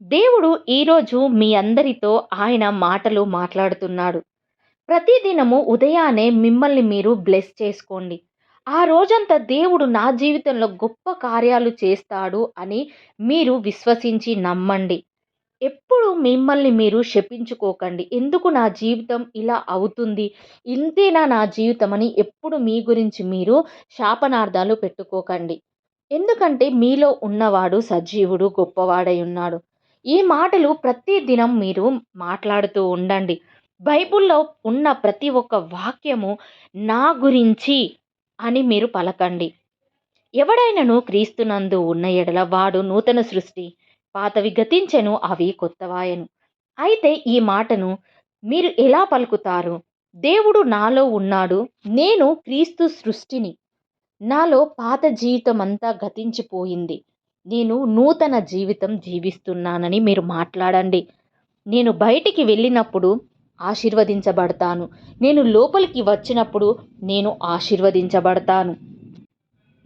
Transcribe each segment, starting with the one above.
దేవుడు ఈరోజు మీ అందరితో ఆయన మాటలు మాట్లాడుతున్నాడు. ప్రతిదినము ఉదయాన్నే మిమ్మల్ని మీరు బ్లెస్ చేసుకోండి. ఆ రోజంతా దేవుడు నా జీవితంలో గొప్ప కార్యాలు చేస్తాడు అని మీరు విశ్వసించి నమ్మండి. ఎప్పుడు మిమ్మల్ని మీరు శపించుకోకండి. ఎందుకు నా జీవితం ఇలా అవుతుంది? ఇంతేనా నా జీవితం అని ఎప్పుడు మీ గురించి మీరు శాపనార్థాలు పెట్టుకోకండి. ఎందుకంటే మీలో ఉన్నవాడు సజీవుడు, గొప్పవాడై ఉన్నాడు. ఈ మాటలు ప్రతి దినం మీరు మాట్లాడుతూ ఉండండి. బైబిల్‌లో ఉన్న ప్రతి ఒక్క వాక్యము నా గురించి అని మీరు పలకండి. ఎవడైనను క్రీస్తునందు ఉన్న ఎడల వాడు నూతన సృష్టి. పాతవి గతించెను, అవి కొత్తవాయెను. అయితే ఈ మాటను మీరు ఎలా పలుకుతారు? దేవుడు నాలో ఉన్నాడు. నేను క్రీస్తు సృష్టిని. నాలో పాత జీవితమంతా గతించిపోయింది. నేను నూతన జీవితం జీవిస్తున్నానని మీరు మాట్లాడండి. నేను బయటికి వెళ్ళినప్పుడు ఆశీర్వదించబడతాను. నేను లోపలికి వచ్చినప్పుడు నేను ఆశీర్వదించబడతాను.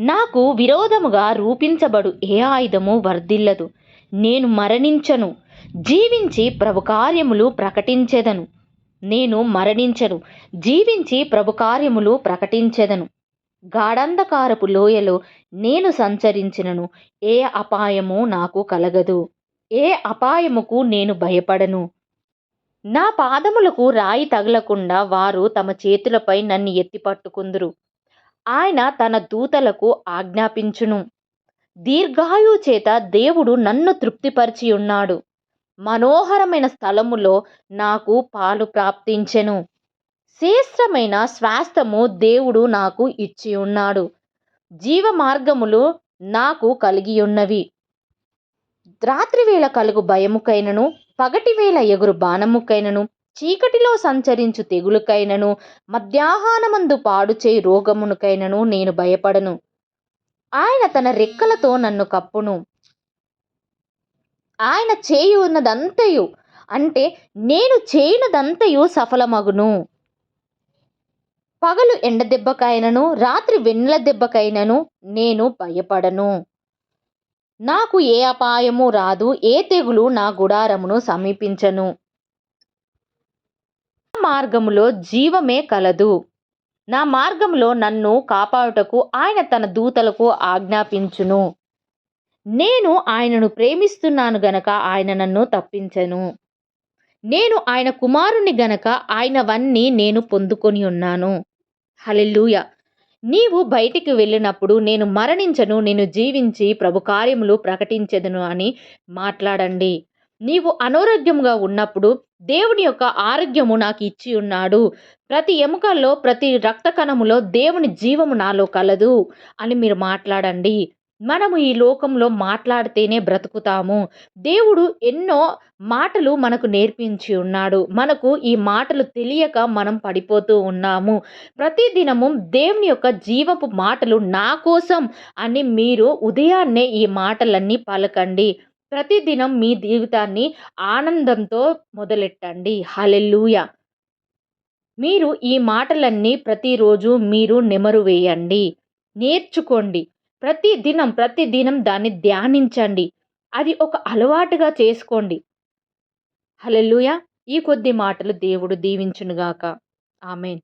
నాకు విరోధముగా రూపించబడు ఏ ఆయుధము వర్ధిల్లదు. నేను మరణించను, జీవించి ప్రభు కార్యములు ప్రకటించెదను. నేను మరణించను, జీవించి ప్రభు కార్యములు ప్రకటించెదను. గాఢంధకారపు లోయలో నేను సంచరించినను ఏ అపాయము నాకు కలగదు. ఏ అపాయముకు నేను భయపడను. నా పాదములకు రాయి తగలకుండా వారు తమ చేతులపై నన్ను ఎత్తి పట్టుకుందురు. ఆయన తన దూతలకు ఆజ్ఞాపించును. దీర్ఘాయువు చేత దేవుడు నన్ను తృప్తిపరిచి ఉన్నాడు. మనోహరమైన స్థలములో నాకు పాలు ప్రాప్తించెను. శ్రేష్టమైన స్వాస్థ్యము దేవుడు నాకు ఇచ్చి ఉన్నాడు. జీవ మార్గములు నాకు కలిగి ఉన్నవి. రాత్రివేళ కలుగు భయముకైనను, పగటివేళ ఎగురు బాణముకైనను, చీకటిలో సంచరించు తెగులుకైనను, మధ్యాహ్నమందు పాడుచేయి రోగమునకైనను నేను భయపడను. ఆయన తన రెక్కలతో నన్ను కప్పును. ఆయన చేయున్నదంతయు అంటే నేను చేయునదంతయు సఫలమగును. పగలు ఎండ దెబ్బకైనను, రాత్రి వెన్నెల దెబ్బకైనను నేను భయపడను. నాకు ఏ అపాయము రాదు, ఏ తెగులు నా గుడారమును సమీపించను. నా మార్గములో జీవమే కలదు. నా మార్గంలో నన్ను కాపాడుటకు ఆయన తన దూతలకు ఆజ్ఞాపించును. నేను ఆయనను ప్రేమిస్తున్నాను గనక ఆయన నన్ను తప్పించెను. నేను ఆయన కుమారుని గనక ఆయనవన్నీ నేను పొందుకొని ఉన్నాను. హల్లెలూయా. నీవు బయటికి వెళ్ళినప్పుడు నేను మరణించను, నేను జీవించి ప్రభు కార్యములు ప్రకటించెదను అని మాట్లాడండి. నీవు అనారోగ్యముగా ఉన్నప్పుడు దేవుని యొక్క ఆరోగ్యము నాకు ఇచ్చి ఉన్నాడు. ప్రతి ఎముకల్లో, ప్రతి రక్త కణములో దేవుని జీవము నాలో కలదు అని మీరు మాట్లాడండి. మనము ఈ లోకంలో మాట్లాడితేనే బ్రతుకుతాము. దేవుడు ఎన్నో మాటలు మనకు నేర్పించి ఉన్నాడు. మనకు ఈ మాటలు తెలియక మనం పడిపోతూ ఉన్నాము. ప్రతిదినము దేవుని యొక్క జీవపు మాటలు నా కోసం అని మీరు ఉదయాన్నే ఈ మాటలన్నీ పలకండి. ప్రతిదినం మీ జీవితాన్ని ఆనందంతో మొదలెట్టండి. హల్లెలూయా. మీరు ఈ మాటలన్నీ ప్రతిరోజు మీరు నెమరు వేయండి. నేర్చుకోండి. ప్రతిదినం దాన్ని ధ్యానించండి. అది ఒక అలవాటుగా చేసుకోండి. హల్లెలూయా. ఈ కొద్ది మాటలు దేవుడు దీవించునుగాక. ఆమేన్.